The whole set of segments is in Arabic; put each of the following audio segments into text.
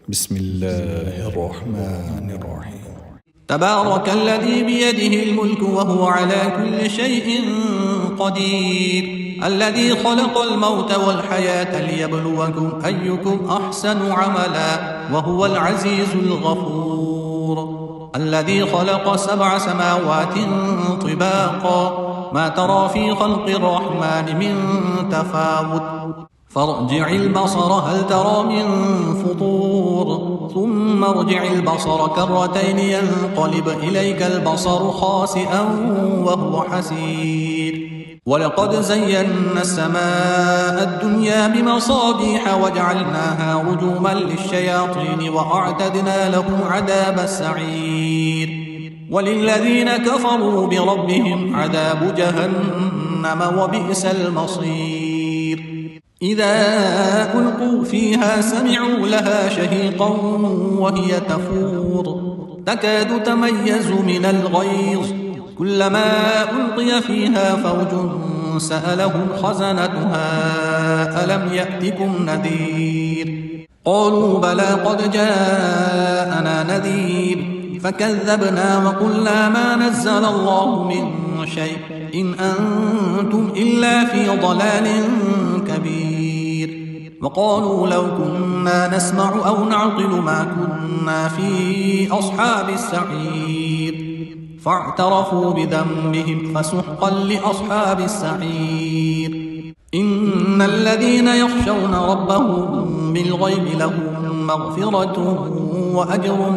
بسم الله الرحمن الرحيم. تبارك الذي بيده الملك وهو على كل شيء قدير، الذي خلق الموت والحياة ليبلوكم أيكم أحسن عملا وهو العزيز الغفور، الذي خلق 7 سماوات طباقا ما ترى في خلق الرحمن من تفاوت، فارجع البصر هل ترى من فطور، ثم ارجع البصر كرتين ينقلب إليك البصر خاسئا وهو حسير. ولقد زينا السماء الدنيا بمصابيح وجعلناها رجوما للشياطين وأعتدنا لهم عذاب السعير. وللذين كفروا بربهم عذاب جهنم وبئس المصير. إذا ألقوا فيها سمعوا لها شهيقا وهي تفور تكاد تميز من الغيظ، كلما ألقي فيها فوج سألهم خزنتها ألم يأتكم نذير، قالوا بلى قد جاءنا نذير فكذبنا وقلنا ما نزل الله من شيء إن أنتم إلا في ضلال كبير. وقالوا لو كنا نسمع أو نعقل ما كنا في أصحاب السعير، فاعترفوا بذنبهم فسحقا لأصحاب السعير. إن الذين يخشون ربهم بالغيب لهم مغفرة وأجر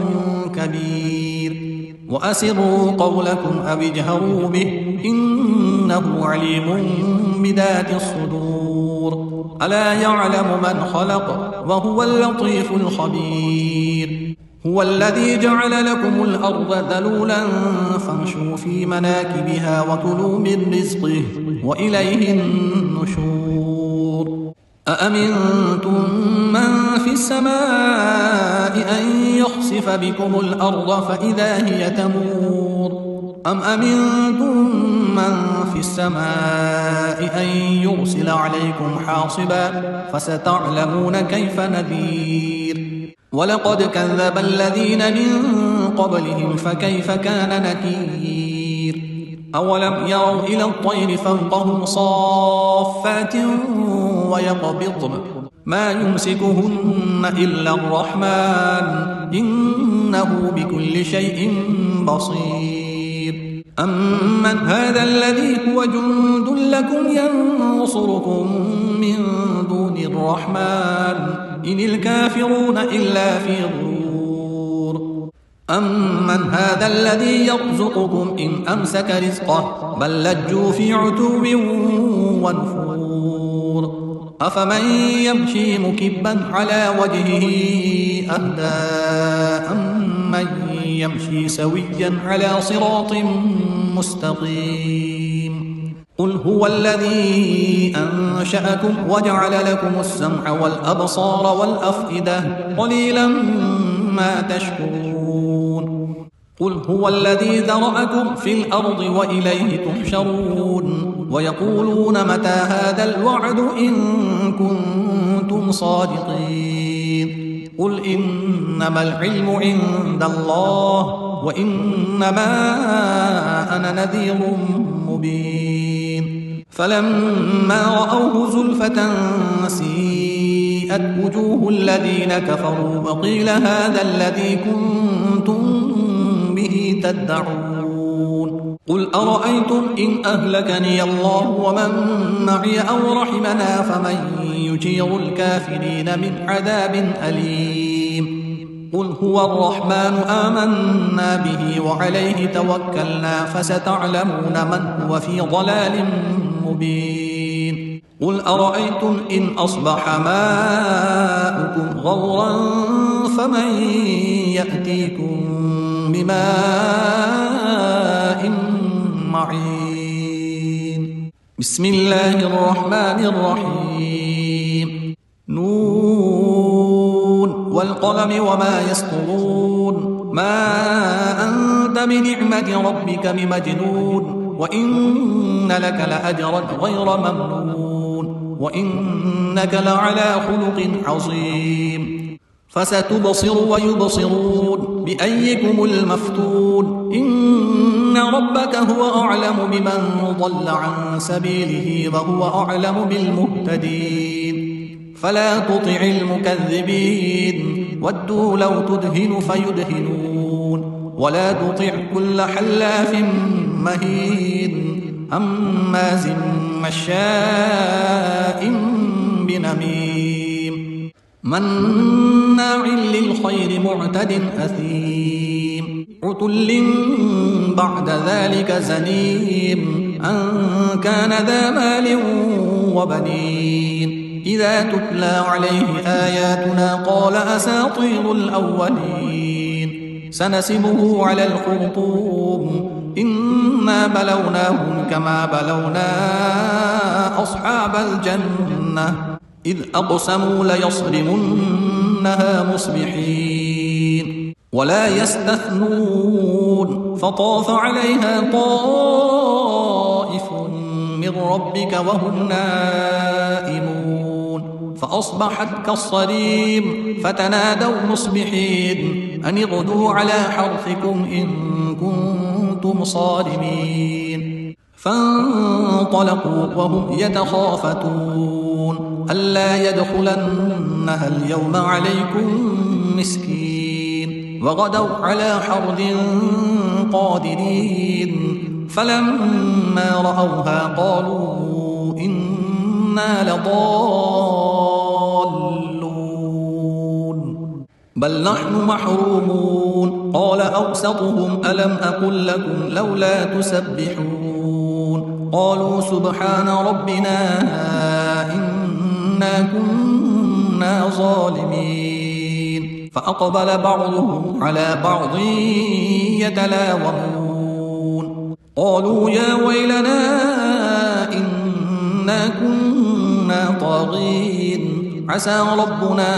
كبير. وأسروا قولكم أو اجهروا به إنه عليم بذات الصدور. ألا يعلم من خلق وهو اللطيف الخبير. هو الذي جعل لكم الأرض ذلولا فامشوا في مناكبها وكلوا من رزقه وإليه النشور. أأمنتم من في السماء أن يخسف بكم الأرض فإذا هي تمور، أم أمنتم من في السماء أن يرسل عليكم حاصبا فستعلمون كيف نذير. ولقد كذب الذين من قبلهم فكيف كان نكير. أولم يروا إلى الطير فوقهم صافات ويقبضن ما يمسكهن إلا الرحمن إنه بكل شيء بصير. أمن هذا الذي هو جند لكم ينصركم من دون الرحمن إن الكافرون إلا في غرور. أمن هذا الذي يرزقكم إن أمسك رزقه بل لجوا في عتو ونفور. أفمن يمشي مكبا على وجهه أهدى أمن يمشي سويا على صراط مستقيم. قل هو الذي أنشأكم وجعل لكم السمع والأبصار والأفئدة قليلا ما تشكرون. قل هو الذي ذرأكم في الأرض وإليه تحشرون. ويقولون متى هذا الوعد إن كنتم صادقين. قل إنما العلم عند الله وإنما أنا نذير مبين. فلما رأوه زلفة سيئت وجوه الذين كفروا وقيل هذا الذي كنتم به تدعون. قل أرأيتم إن أهلكني الله ومن معي أو رحمنا فمن يجير الكافرين من عذاب أليم. قل هو الرحمن آمنا به وعليه توكلنا فستعلمون من هو في ضلال مبين. قل أرأيتم إن أصبح ماؤكم غورا فمن يأتيكم بماء معين. بسم الله الرحمن الرحيم. نون والقلم وما يسطرون ما أنت بنعمة ربك بمجنون وإن لك لأجرا غير ممنون وإنك لعلى خلق عظيم. فستبصر ويبصرون بأيكم المفتون إن ربك هو أعلم بمن ضل عن سبيله وهو أعلم بالمهتدين فلا تطع المكذبين ودوا لو تدهن فيدهنون ولا تطع كل حلاف مهين هماز مشاء بنميم مناع للخير معتد أثيم عتل بعد ذلك زنيم أن كان ذا مال وبنين إذا تتلى عليه آياتنا قال أساطير الأولين سنسمه على الخرطوم إنا بلوناهم كما بلونا أصحاب الجنة إذ أقسموا ليصرمنها مصبحين ولا يستثنون فطاف عليها طائف من ربك وهم نائمون فأصبحت كالصريم فتنادوا مصبحين أن اغدوا على حرثكم إن كنتم صارمين فانطلقوا وهم يتخافتون ألا يدخلنها اليوم عليكم مسكين وغدوا على حرد قادرين فلما رأوها قالوا إنا لضالون بل نحن محرومون قال أوسطهم ألم أقل لكم لولا تسبحون قالوا سبحان ربنا إنا كنا ظالمين فأقبل بعضهم على بعض يتلاومون قالوا يا ويلنا إنا كنا طاغين عسى ربنا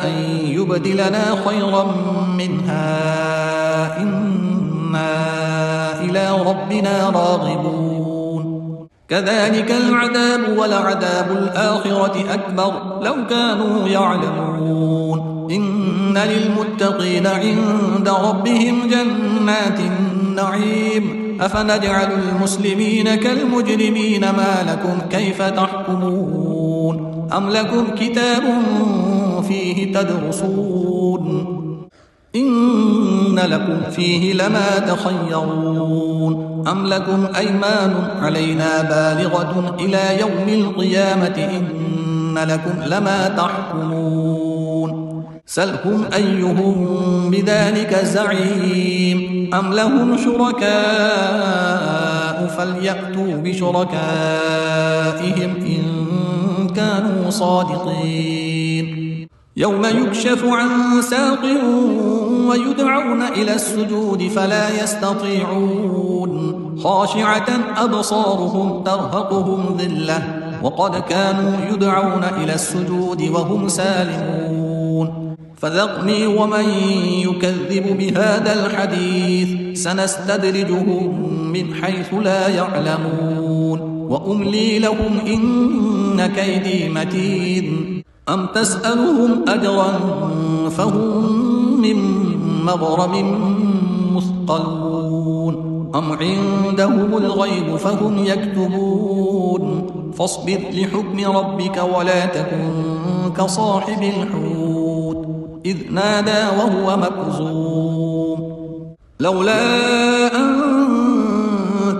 أن يبدلنا خيرا منها إنا إلى ربنا راغبون كذلك العذاب ولعذاب الآخرة أكبر لو كانوا يعلمون إن للمتقين عند ربهم جنات النعيم أفنجعل المسلمين كالمجرمين ما لكم كيف تحكمون أم لكم كتاب فيه تدرسون إن لكم فيه لما تخيرون أم لكم أيمان علينا بالغة إلى يوم القيامة إن لكم لما تحكمون سلهم أيهم بذلك زعيم أم لهم شركاء فليأتوا بشركائهم إن كانوا صادقين يوم يكشف عن ساق ويدعون إلى السجود فلا يستطيعون خاشعة أبصارهم ترهقهم ذلة وقد كانوا يدعون إلى السجود وهم سالمون فذرني ومن يكذب بهذا الحديث سنستدرجهم من حيث لا يعلمون وأملي لهم إن كيدي متين أم تسألهم أجرا فهم من مغرم مثقلون أم عندهم الغيب فهم يكتبون فاصبر لحكم ربك ولا تكن كصاحب الحوت إذ نادى وهو مكظوم لولا أن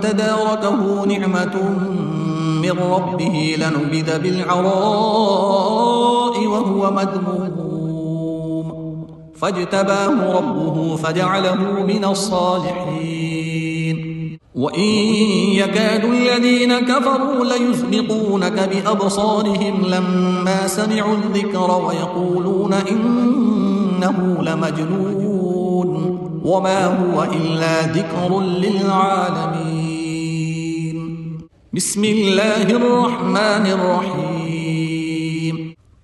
تداركه نعمة من ربه لنبذ بالعراء وهو مذموم فاجتباه ربه فجعله من الصالحين وإن يكاد الذين كفروا ليزلقونك بأبصارهم لما سمعوا الذكر ويقولون إنه لمجنون وما هو إلا ذكر للعالمين بسم الله الرحمن الرحيم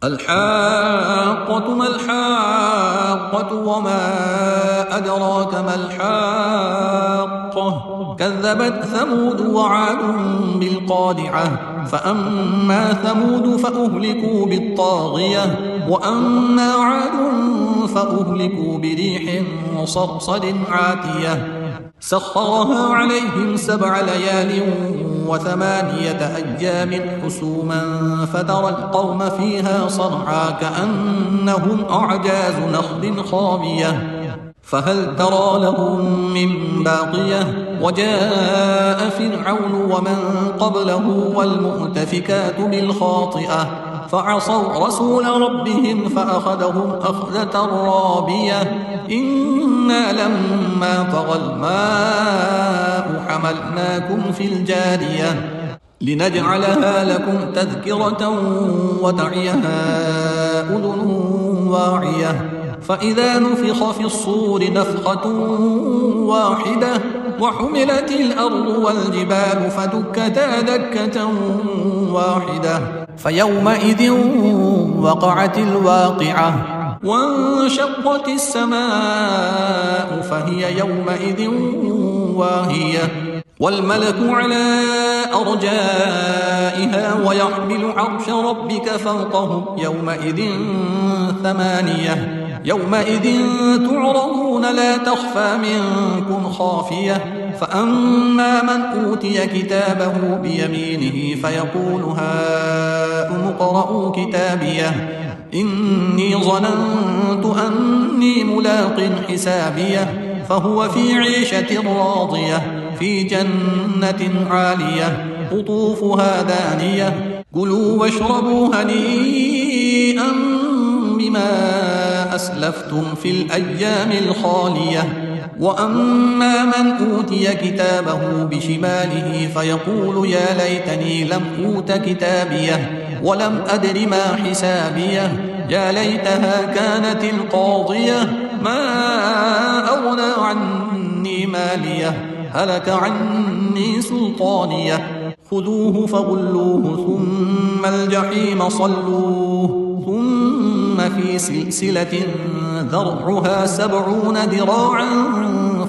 الحاقة ما الحاقة وما أدراك ما الحاقة كذبت ثمود وعاد بالقارعة فأما ثمود فأهلكوا بالطاغية وأما عاد فأهلكوا بريح صرصر عاتية سخرها عليهم 7 ليال و8 أيام حسوما فترى القوم فيها صرعى كأنهم أعجاز نخل خاوية فهل ترى لهم من باقية وجاء فرعون ومن قبله والمؤتفكات بالخاطئة فعصوا رسول ربهم فأخذهم أخذة رابية إنا لما طغى الماء حملناكم في الجارية لنجعلها لكم تذكرة وتعيها أذن واعية فإذا نفخ في الصور نفخة واحدة وحملت الأرض والجبال فدكتا دكة واحدة فيومئذ وقعت الواقعة وانشقت السماء فهي يومئذ واهية والملك على أرجائها ويحمل عرش ربك فوقهم يومئذ 8 يومئذ تعرضون لا تخفى منكم خافية فأما من أوتي كتابه بيمينه فيقول هاؤم اقرءوا كتابيه إني ظننت أني ملاق حسابيه فهو في عيشة راضية في جنة عالية قطوفها دانية كلوا واشربوا هنيئا بما أسلفتم في الأيام الخالية وأما من أوتي كتابه بشماله فيقول يا ليتني لم أوت كتابيه ولم أدر ما حسابيه يا ليتها كانت القاضية ما أغنى عني ماليه هلك عني سلطانيه خذوه فغلوه ثم الجحيم صلوه ثم في سلسلة ذرعها 70 ذراعا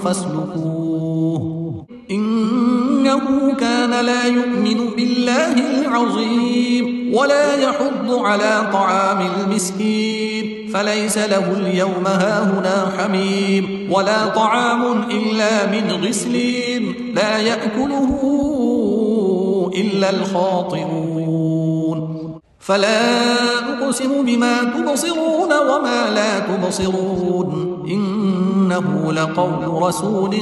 فاسلكوه إنه كان لا يؤمن بالله العظيم ولا يحض على طعام المسكين فليس له اليوم هاهنا حميم ولا طعام إلا من غسلين لا يأكله إلا الخاطئون فلا أقسم بما تبصرون وما لا تبصرون إنه لقول رسول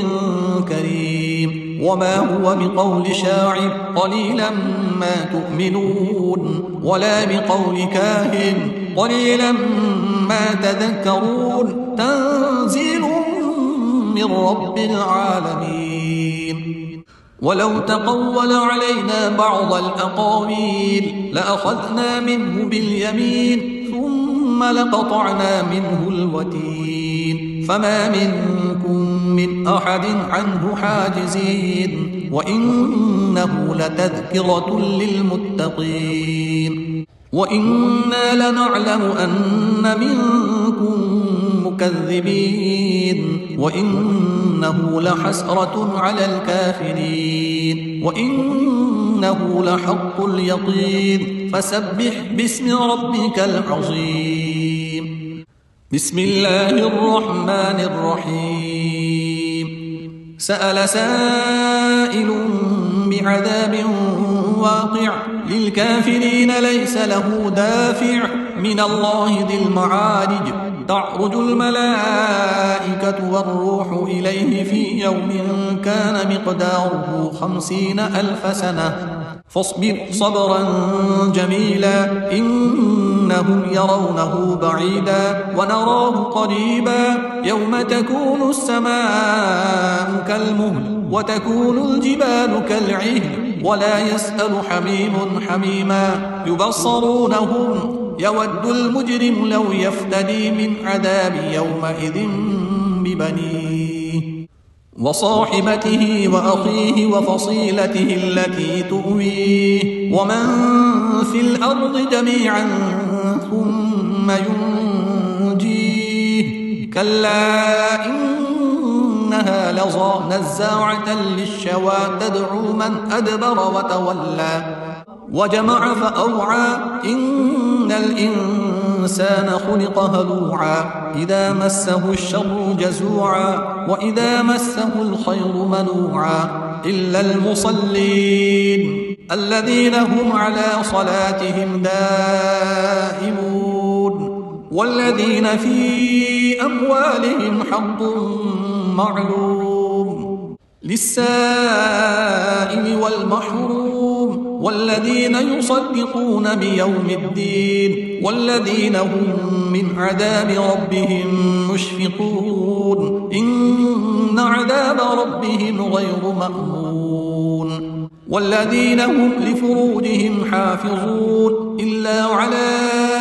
كريم وما هو بقول شاعر قليلا ما تؤمنون ولا بقول كاهن قليلا ما تذكرون تنزيل من رب العالمين ولو تقول علينا بعض الأقاويل لأخذنا منه باليمين ثم لقطعنا منه الوتين فما منكم من أحد عنه حاجزين وإنه لتذكرة للمتقين وإنا لنعلم أن منكم مكذبين وإنه لحسرة على الكافرين وإنه لحق اليقين فسبح باسم ربك العظيم بسم الله الرحمن الرحيم سأل سائل بعذاب واقع للكافرين ليس له دافع من الله ذي المعارج تعرج الملائكة والروح إليه في يوم كان مقداره 50,000 سنة فاصبر صبرا جميلا إنهم يرونه بعيدا ونراه قريبا يوم تكون السماء كالمهل وتكون الجبال كالعهن ولا يسأل حميم حميما يبصرونهم يود المجرم لو يفتدي من عذاب يومئذ ببنيه وصاحبته وأخيه وفصيلته التي تؤويه ومن في الأرض جميعا ثم ينجيه كلا إنها لظى نزاعة للشوى تدعو من أدبر وتولى وجمع فأوعى إن الإنسان الإنسان خلق هلوعا إذا مسه الشر جزوعا وإذا مسه الخير منوعا إلا المصلين الذين هم على صلاتهم دائمون والذين في أموالهم حظ معلوم للسائل والمحروم والذين يصدقون بيوم الدين والذين هم من عذاب ربهم مشفقون إن عذاب ربهم غير مأمون والذين هم لفروجهم حافظون إلا على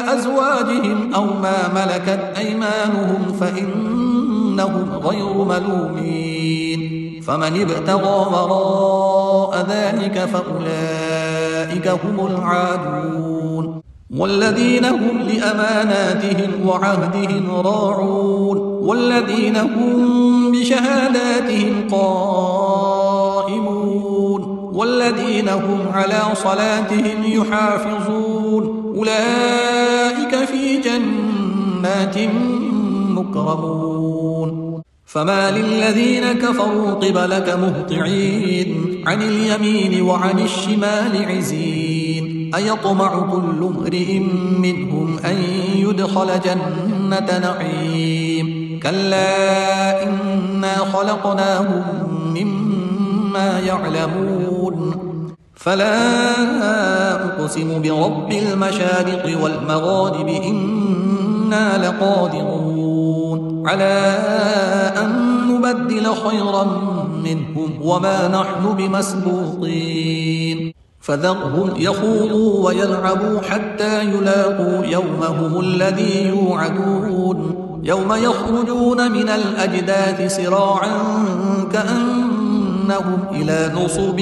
أزواجهم أو ما ملكت أيمانهم فإنهم غير ملومين فمن ابتغى وراء ذلك فأولئك هم العادون والذين هم لأماناتهم وعهدهم راعون والذين هم بشهاداتهم قائمون والذين هم على صلاتهم يحافظون أولئك في جنات مكرمون فما للذين كفروا قبلك مهطعين عن اليمين وعن الشمال عزين أيطمع كل امرئ منهم أن يدخل جنة نعيم كلا إنا خلقناهم مما يعلمون فلا أقسم برب المشارق والمغارب إنا لقادرون على أن نبدل خيرا منهم وما نحن بمسبوقين فذرهم يخوضوا ويلعبوا حتى يلاقوا يومهم الذي يوعدون يوم يخرجون من الأجداث سراعا كأنهم إلى نصب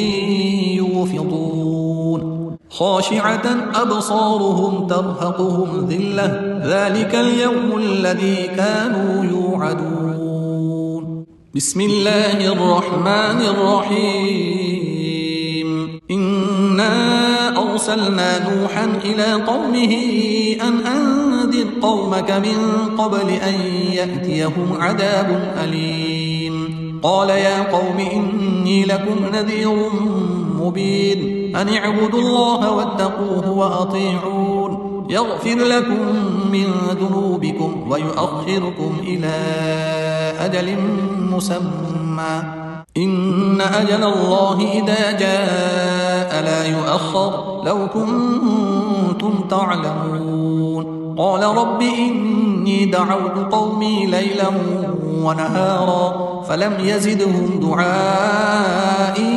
يوفضون خاشعة أبصارهم ترهقهم ذلة ذلك اليوم الذي كانوا يوعدون بسم الله الرحمن الرحيم إنا أرسلنا نوحا إلى قومه أن أنذر قومك من قبل أن يأتيهم عذاب أليم قال يا قوم إني لكم نذير مبين أن اعبدوا الله واتقوه وأطيعون يغفر لكم من ذنوبكم ويؤخركم إلى أجل مسمى إن أجل الله إذا جاء لا يؤخر لو كنتم تعلمون قال رب إني دعوت قومي ليلا ونهارا فلم يزدهم دعائي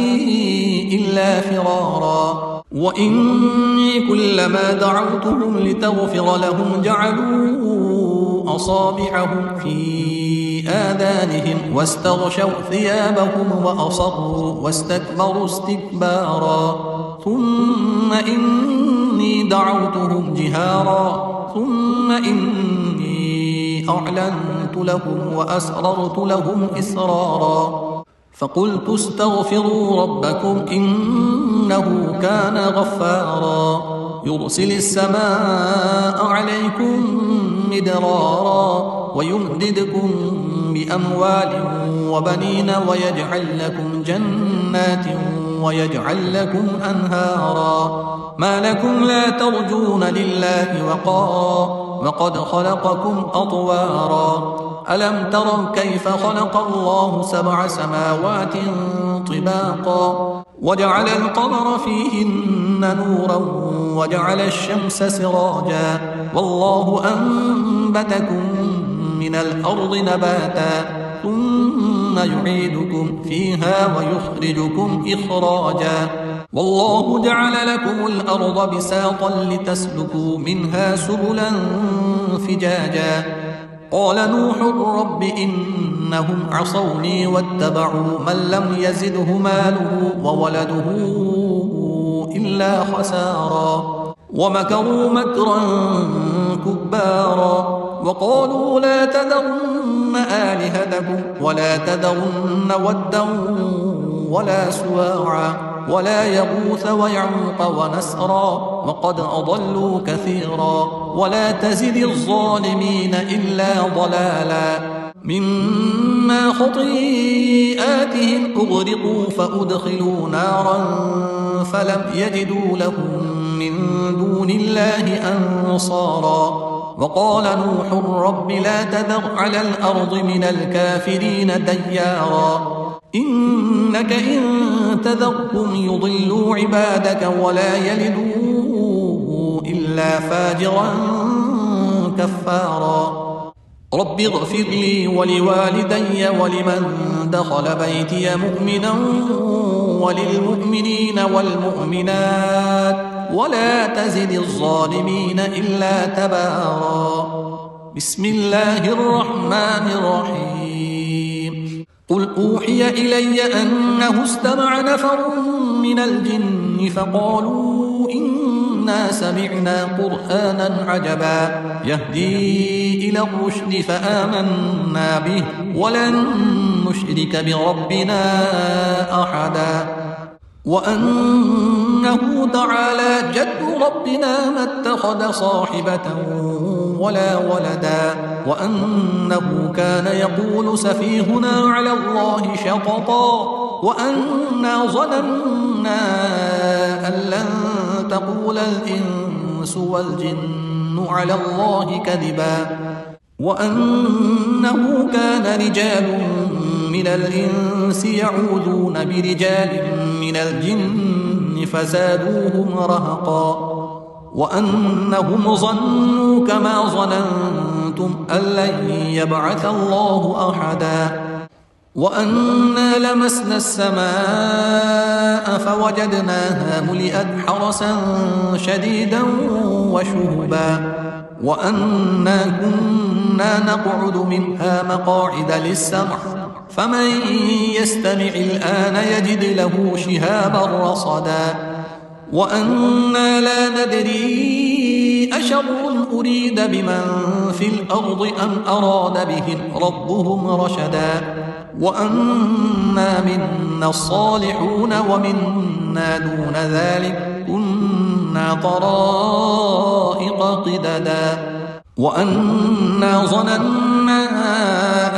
إلا فرارا وإني كلما دعوتهم لتغفر لهم جعلوا أصابعهم في آذانهم واستغشوا ثيابهم وأصروا واستكبروا استكبارا ثم إني دعوتهم جهارا ثم إني أعلنت لهم وأسررت لهم إسرارا فقلت استغفروا ربكم إنه كان غفارا يرسل السماء عليكم مدرارا ويمددكم بأموال وبنين ويجعل لكم جنات ويجعل لكم أنهارا ما لكم لا ترجون لله وقارا وقد خلقكم أطوارا ألم تروا كيف خلق الله 7 سماوات طباقا وجعل القمر فيهن نورا وجعل الشمس سراجا والله أنبتكم من الأرض نباتا ثم يعيدكم فيها ويخرجكم إخراجا والله جعل لكم الأرض بساطا لتسلكوا منها سبلا فجاجا قال نوح رب إنهم عصوني واتبعوا من لم يزده ماله وولده إلا خسارا ومكروا مكرا كبارا وقالوا لا تذرن آلهتكم ولا تذرن ودا ولا سواعا ولا يغوث ويعوق ونسرا وقد أضلوا كثيرا ولا تزد الظالمين إلا ضلالا مما خطيئاتهم أغرقوا فأدخلوا نارا فلم يجدوا لهم من دون الله أنصارا وقال نوح رب لا تذر على الأرض من الكافرين ديارا إنك إن تذرهم يضلوا عبادك ولا يلدوا إلا فاجرا كفارا رب اغفر لي ولوالدي ولمن دخل بيتي مؤمنا وللمؤمنين والمؤمنات ولا تزد الظالمين إلا تبارا بسم الله الرحمن الرحيم قل أوحي إلي أنه استمع نفر من الجن فقالوا إنا سمعنا قرآنا عجبا يهدي إلى الرشد فآمنا به ولن نشرك بربنا أحدا وأنه تعالى جد ربنا ما اتخذ صاحبة ولا ولدا وأنه كان يقول سفيهنا على الله شططا وأنا ظننا أن لن تقول الإنس والجن على الله كذبا وأنه كان رجال من الإنس يعوذون برجال من الجن فزادوهم رهقا وأنهم ظنوا كما ظننتم أن لن يبعث الله أحدا وأنا لمسنا السماء فوجدناها ملئت حرسا شديدا وشهبا وأنا كنا نقعد منها مقاعد للسمع فمن يستمع الآن يجد له شهابا رصدا وأنا لا ندري أشر أريد بمن في الأرض أم أراد بهم ربهم رشدا وأنا منا الصالحون ومنا دون ذلك كنا طرائق قددا وأنا ظننا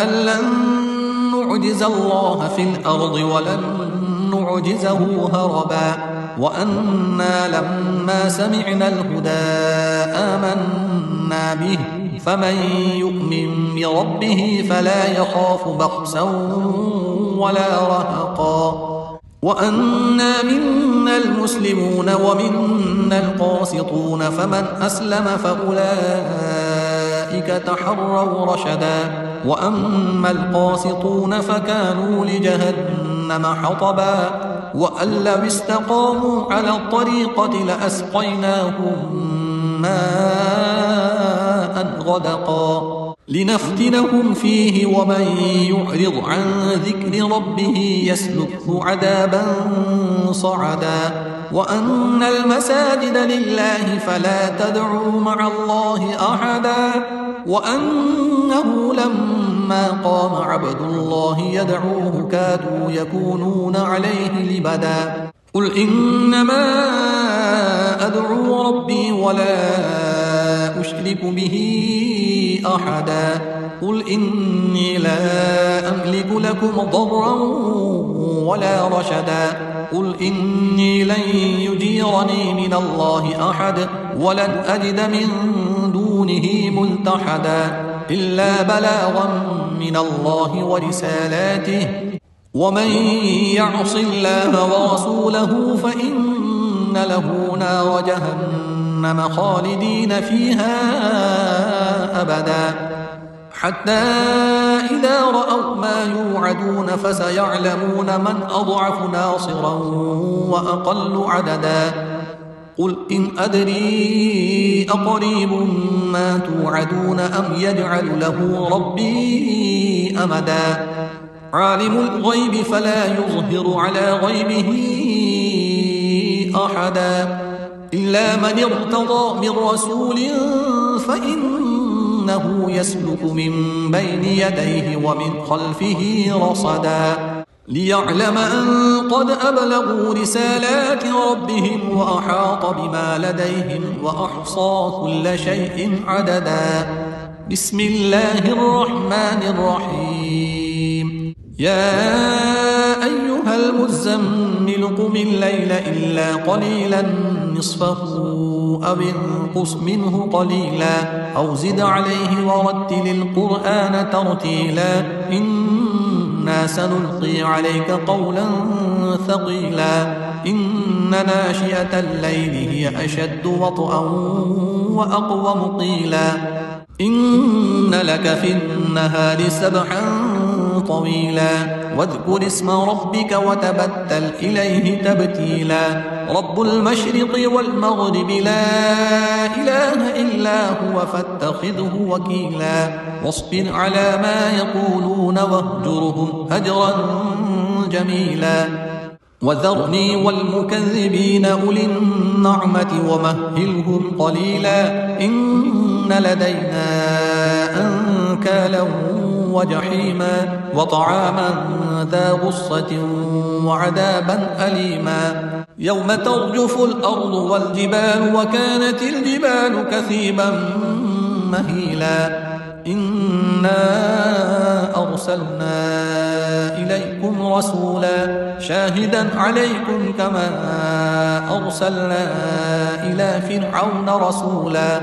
أن لن نعجز الله في الأرض ولن نعجزه هربا وأنا لما سمعنا الهدى آمنا به فمن يؤمن بربه فلا يخاف بخسا ولا رهقا وأنا منا المسلمون ومنا القاسطون فمن أسلم فأولئك تحروا رشدا وأما القاسطون فكانوا لجهنم حطبا وأن لو استقاموا على الطريقة لأسقيناهم ماء غدقا لنفتنهم فيه ومن يعرض عن ذكر ربه يسلكه عذابا صعدا وأن المساجد لله فلا تدعوا مع الله أحدا وأنه لما قام عبد الله يدعوه كادوا يكونون عليه لبدا قل إنما أدعو ربي ولا أشرك به أحدا قل إني لا أملك لكم ضرا ولا رشدا قل إني لن يجيرني من الله أحد ولن أجد من دونه ملتحدا إلا بلاغا من الله ورسالاته ومن يعص الله ورسوله فإن له نار جهنم خالدين فيها أبدا حتى إذا رأوا ما يوعدون فسيعلمون من أضعف ناصرا وأقل عددا قل إن أدري أقريب ما توعدون أم يجعل له ربي أمدا عالم الغيب فلا يظهر على غيبه أحدا إلا من ارتضى من رسول فإنه يسلك من بين يديه ومن خلفه رصدا ليعلم أن قد أبلغوا رسالات ربهم وأحاط بما لديهم وأحصى كل شيء عددا. بسم الله الرحمن الرحيم. يا أيها المزمل قم الليل إلا قليلا نصفه أو انقص منه قليلا أو زد عليه ورتل القرآن ترتيلا إنا سنلقي عليك قولا ثقيلا إن ناشئة الليل هي أشد وطئا وأقوم قيلا إن لك في النهار سبحا طويلا واذكر اسم ربك وتبتل إليه تبتيلا رب المشرق والمغرب لا إله إلا هو فاتخذه وكيلا واصبر على ما يقولون واهجرهم هجرا جميلا وذرني والمكذبين أولي النعمة ومهلهم قليلا إن لدينا أنكالا وجحيما وطعاما ذا غصة وعذابا أليما يوم ترجف الأرض والجبال وكانت الجبال كثيبا مهيلا إنا أرسلنا إليكم رسولا شاهدا عليكم كما أرسلنا إلى فرعون رسولا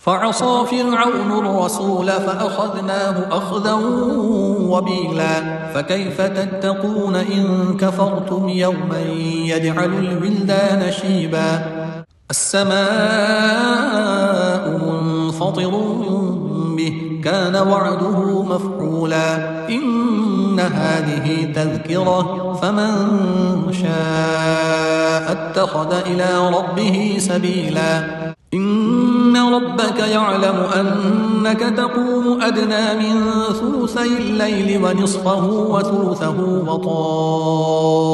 فعصى فرعون الرسول فأخذناه أخذا وبيلا فكيف تتقون إن كفرتم يوما يجعل الولدان شيبا السماء منفطر به كان وعده مفعولا إن هذه تذكرة فمن شاء اتخذ إلى ربه سبيلا إن ربك يعلم أنك تقوم أدنى من ثلثي الليل ونصفه وثلثه وطائفة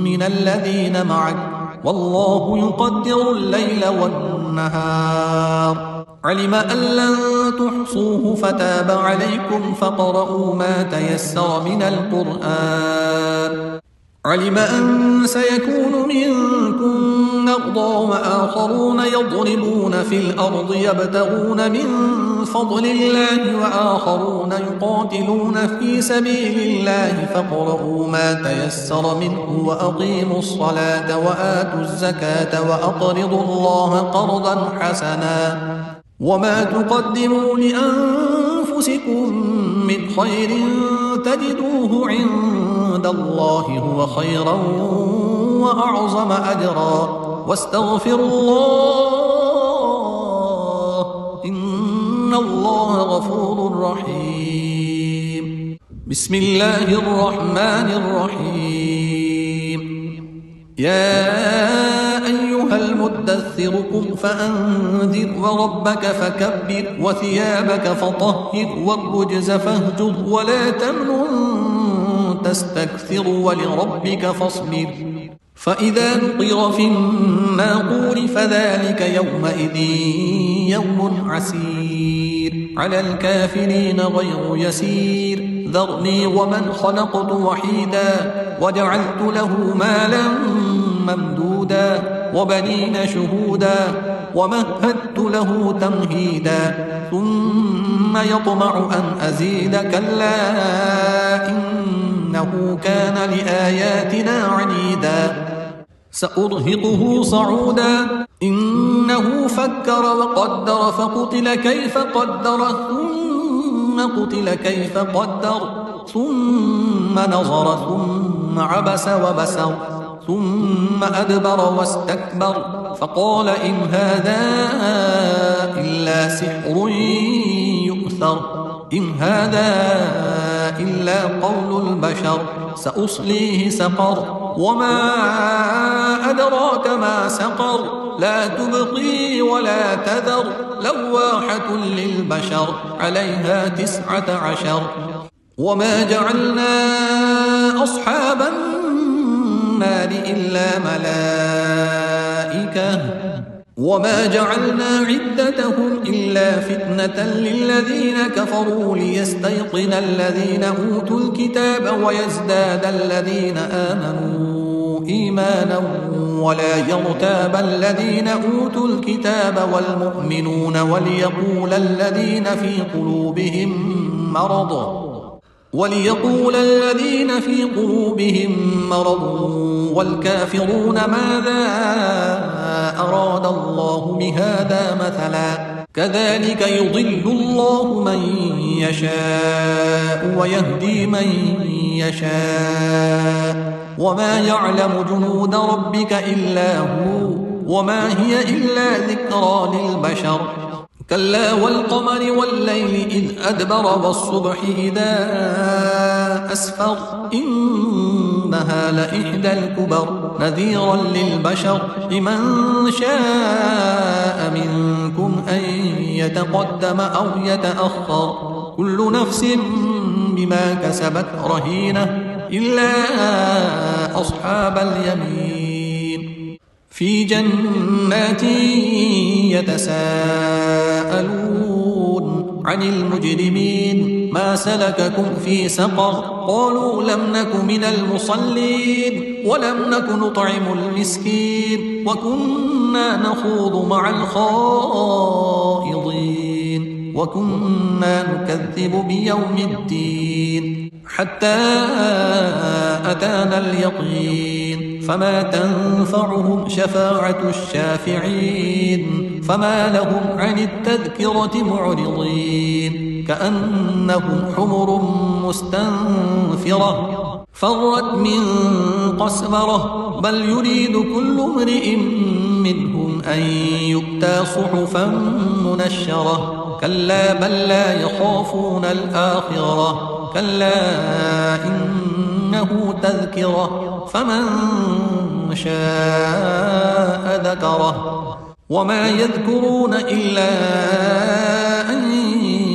من الذين معك والله يقدر الليل والنهار علم أن لن تحصوه فتاب عليكم فقرؤوا ما تيسر من القرآن علم أن سيكون منكم مرضى وآخرون يضربون في الأرض يبتغون من فضل الله وآخرون يقاتلون في سبيل الله فاقرؤوا ما تيسر منه وأقيموا الصلاة وآتوا الزكاة وأقرضوا الله قرضا حسنا وما تقدموا لأنفسكم من خير تجدوه عند الله هو خيرا وأعظم أجرا واستغفروا الله إن الله غفور رحيم بسم الله الرحمن الرحيم يا أيها المدثر قم فأنذر وربك فكبر وثيابك فطهر والرجز فاهجر ولا تمنن تستكثر ولربك فاصبر فإذا نقر في الناقور فذلك يومئذ يوم عسير على الكافرين غير يسير ذرني ومن خلقت وحيدا وجعلت له مالا ممدودا وبنين شهودا ومهدت له تمهيدا ثم يطمع أن أزيد كلا إنه كان لآياتنا عنيدا سأرهقه صعودا إنه فكر وقدر فقتل كيف قدر ثم قتل كيف قدر ثم نظر ثم عبس وبسر ثم أدبر واستكبر فقال إن هذا إلا سحر يؤثر إن هذا إلا قول البشر سأصليه سقر وما أدراك ما سقر لا تبقي ولا تذر لواحة للبشر عليها 19 وما جعلنا أصحاب النار إلا ملائكة وما جعلنا عدتهم إلا فتنة للذين كفروا ليستيقن الذين أوتوا الكتاب ويزداد الذين آمنوا إيمانا ولا يرتاب الذين أوتوا الكتاب والمؤمنون وليقول الذين في قلوبهم مرض والكافرون ماذا أراد الله بهذا مثلا كذلك يضل الله من يشاء ويهدي من يشاء وما يعلم جنود ربك إلا هو وما هي إلا ذكرى للبشر كلا والقمر والليل إذ أدبر والصبح إذا أسفر إنها لإحدى الكبر نذيرا للبشر لمن شاء منكم أن يتقدم أو يتأخر كل نفس بما كسبت رهينة إلا أصحاب اليمين في جنات يتساءلون عن المجرمين ما سلككم في سقر قالوا لم نك من المصلين ولم نك نطعم المسكين وكنا نخوض مع الخائضين وكنا نكذب بيوم الدين حتى أتانا اليقين فما تنفعهم شفاعة الشافعين فما لهم عن التذكرة معرضين كأنهم حمر مستنفرة فرت من قسورة بل يريد كل امرئ منهم أن يؤتى صحفا منشرة كلا بل لا يخافون الآخرة كلا إنه تذكرة فمن شاء ذكره وما يذكرون إلا أن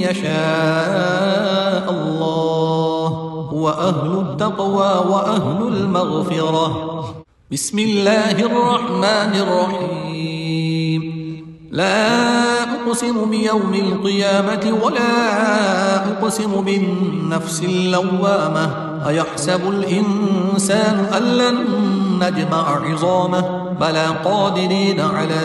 يشاء الله هو أهل التقوى وأهل المغفرة بسم الله الرحمن الرحيم لا أقسم بيوم القيامة ولا أقسم بالنفس اللوامة أيحسب الإنسان أن لن نجمع عظامه بلى قادرين على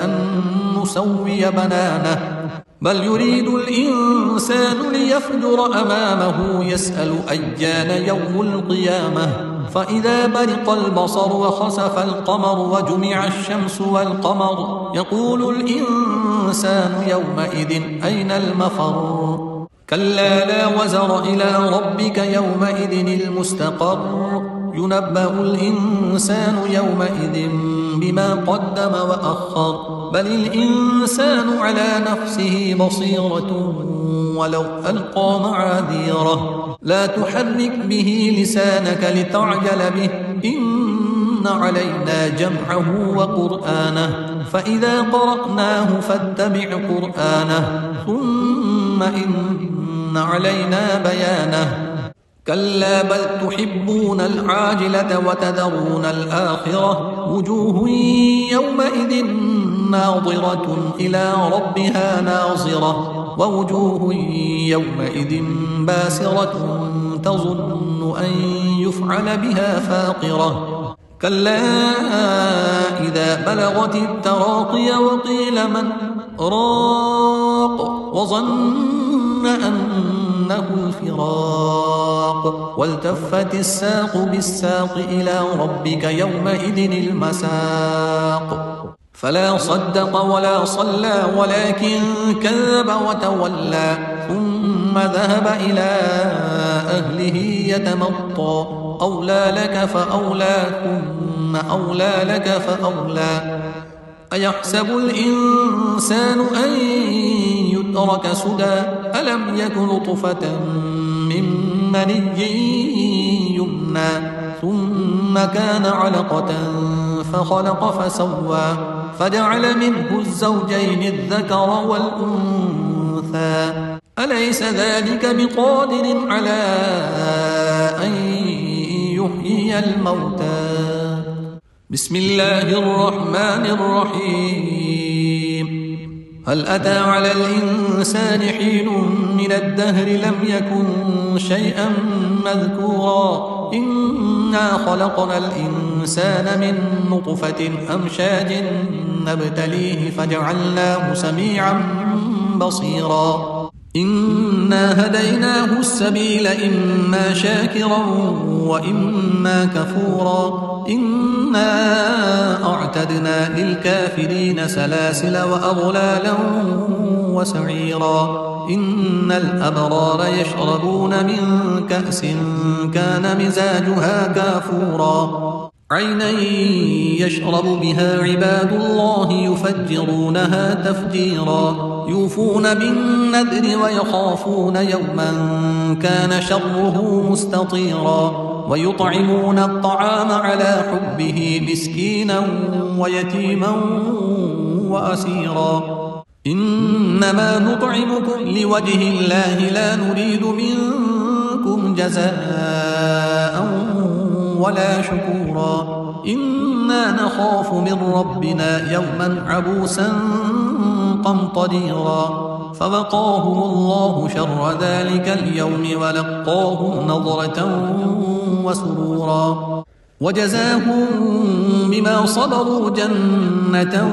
أن نسوي بنانه بل يريد الإنسان ليفجر أمامه يسأل أيان يوم القيامة فإذا برق البصر وخسف القمر وجمع الشمس والقمر يقول الإنسان يومئذ أين المفر كلا لا وزر إلى ربك يومئذ المستقر ينبأ الإنسان يومئذ بما قدم وأخر بل الإنسان على نفسه بصيرة ولو ألقى معاذيره لا تحرك به لسانك لتعجل به إن علينا جمعه وقرآنه فإذا قرأناه فاتبع قرآنه ثم إن علينا بيانه كلا بل تحبون العاجلة وتذرون الآخرة وجوه يومئذ ناظرة إلى ربها ناظرة ووجوه يومئذ باسرة تظن أن يفعل بها فاقرة كلا إذا بلغت التراقي وقيل من راق وظن أنه الفراق والتفت الساق بالساق إلى ربك يومئذ المساق فلا صدق ولا صلى ولكن كذب وتولى ثم ذهب إلى أهله يتمطى أولى لك فأولى ثم أولى لك فأولى أيحسب الإنسان أن يترك سدى ألم يك نطفة من مني يمنى ثم كان علقة فخلق فسوى فجعل منه الزوجين الذكر والأنثى أليس ذلك بقادر على أن يحيي الموتى بسم الله الرحمن الرحيم هل أتى على الإنسان حين من الدهر لم يكن شيئا مذكورا إنا خلقنا الإنسان من نطفة أمشاج نبتليه فجعلناه سميعا بصيرا إنا هديناه السبيل إما شاكرا وإما كفورا إنا أعتدنا للكافرين سلاسل وأغلالا وسعيرا إن الأبرار يشربون من كأس كان مزاجها كافورا عينا يشرب بها عباد الله يفجرونها تفجيرا يوفون بالنذر ويخافون يوما كان شره مستطيرا ويطعمون الطعام على حبه مسكينا ويتيما وأسيرا إنما نطعمكم لوجه الله لا نريد منكم جزاء ولا شكورا إنا نخاف من ربنا يوما عبوسا قمطريرا فوقاهم الله شر ذلك اليوم ولقاهم نضرة وسرورا وجزاهم بما صبروا جنة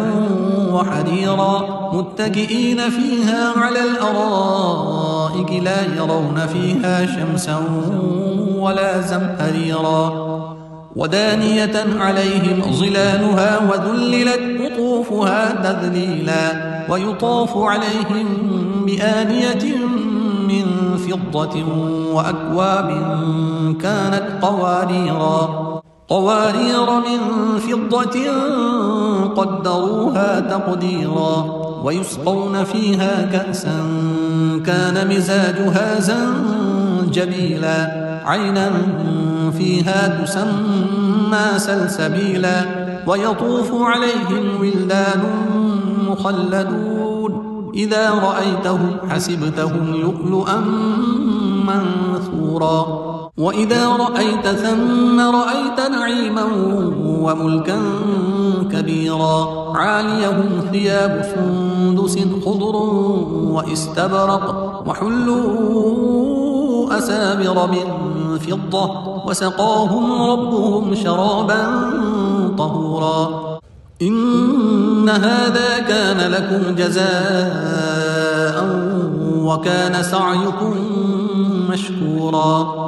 وحريرا متكئين فيها على الأرائك لا يرون فيها شمسا ولا زمهريرا ودانية عليهم ظلالها وذللت قطوفها تذليلا ويطاف عليهم بآنية من فضة وأكواب كانت قوارير من فضة قدروها تقديرا ويسقون فيها كأسا كان مزاجها زنجبيلا عينا فيها تسمى سلسبيلا ويطوف عليهم ولدان مخلدون إذا رأيتهم حسبتهم لؤلؤا منثورا وإذا رأيت ثم رأيت نعيما وملكا كبيرا عاليهم ثياب سندس خضر واستبرق وحلوا أسابر من فضة وسقاهم ربهم شرابا طهورا إن هذا كان لكم جزاء وكان سعيكم مشكورا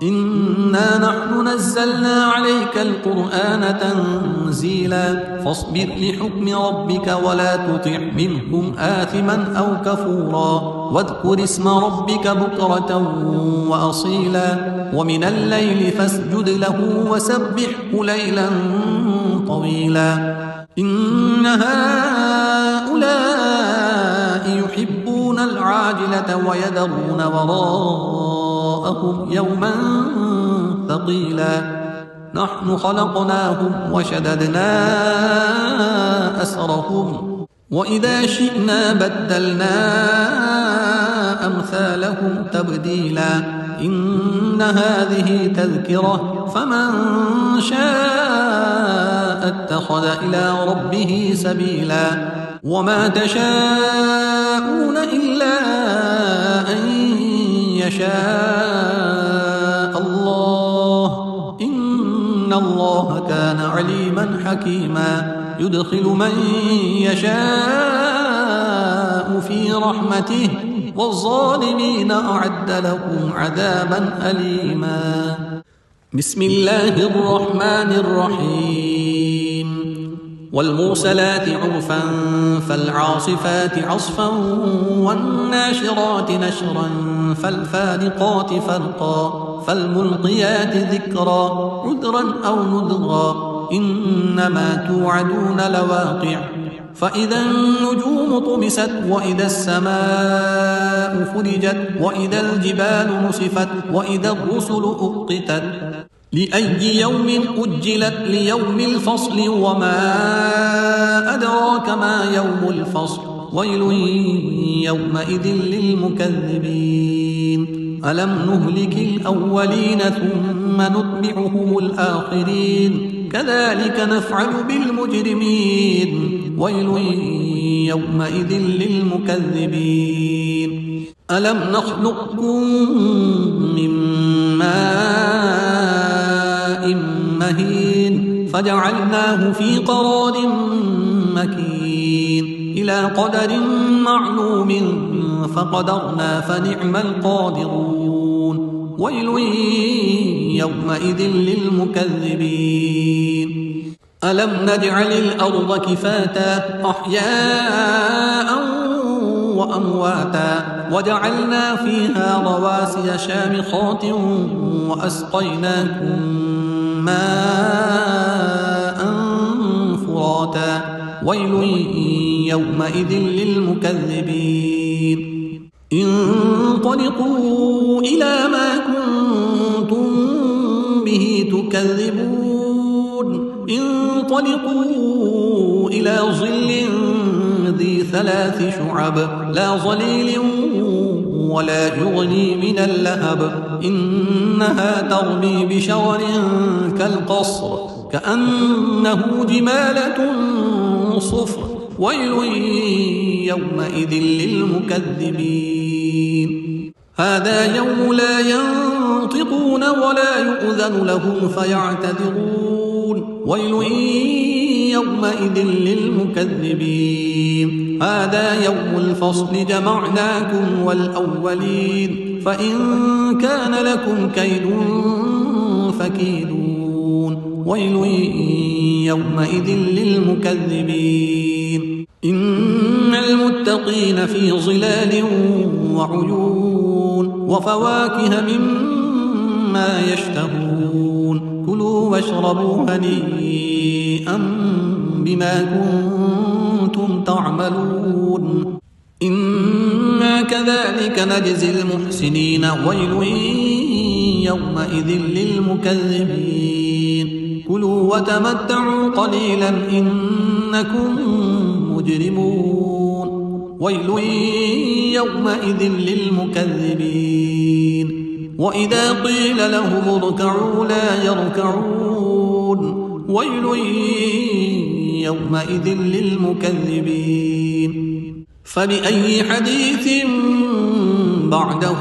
إنا نحن نزلنا عليك القرآن تنزيلا فاصبر لحكم ربك ولا تطع منهم آثما أو كفورا واذكر اسم ربك بكرة وأصيلا ومن الليل فاسجد له وسبحه ليلا طويلا إن هؤلاء يحبون العاجلة ويذرون وراءهم يوما ثقيلا نحن خلقناهم وشددنا أسرهم وإذا شئنا بدلنا أمثالهم تبديلا إن هذه تذكرة فمن شاء اتخذ إلى ربه سبيلا وما تشاءون إلا أن يشاء الله إن الله كان عليما حكيما يدخل من يشاء في رحمته والظالمين أعد لهم عذابا أليما بسم الله الرحمن الرحيم والمرسلات عرفا فالعاصفات عصفا والناشرات نشرا فالفارقات فرقا فالملقيات ذكرا عذرا أو نذرا إنما توعدون لواقع فإذا النجوم طمست وإذا السماء فرجت وإذا الجبال نسفت وإذا الرسل أقتت لأي يوم أجلت ليوم الفصل وما أدراك ما يوم الفصل ويل يومئذ للمكذبين ألم نهلك الأولين ثم نتبعهم الآخرين كذلك نفعل بالمجرمين ويل يومئذ للمكذبين ألم نخلقكم من ماء مهين فجعلناه في قرار مكين إلى قدر معلوم فقدرنا فنعم القادرون ويل يومئذ للمكذبين ألم نجعل الأرض كفاتا أحياء وأمواتا وجعلنا فيها رواسي شامخات وأسقيناكم ماء فراتا ويل يومئذ للمكذبين انطلقوا إلى ما كنتم به تكذبون انطلقوا إلى ظل ذي 3 شعب لا ظليل ولا يغني من اللهب إنها ترمي بشرر كالقصر كأنه جمالة صفر ويل يومئذ للمكذبين هذا يوم لا ينطقون ولا يؤذن لهم فيعتذرون ويل يومئذ للمكذبين هذا يوم الفصل جمعناكم والأولين فإن كان لكم كيد فكيدون ويل يومئذ للمكذبين إن المتقين في ظلال وعيون وفواكه مما يشتهون كلوا واشربوا هنيئا بما كنتم تعملون إنا كذلك نجزي المحسنين ويل يومئذ للمكذبين كلوا وتمتعوا قليلا إنكم مجرمون ويل يومئذ للمكذبين وإذا قيل لهم اركعوا لا يركعون ويل يومئذ للمكذبين فبأي حديث بعده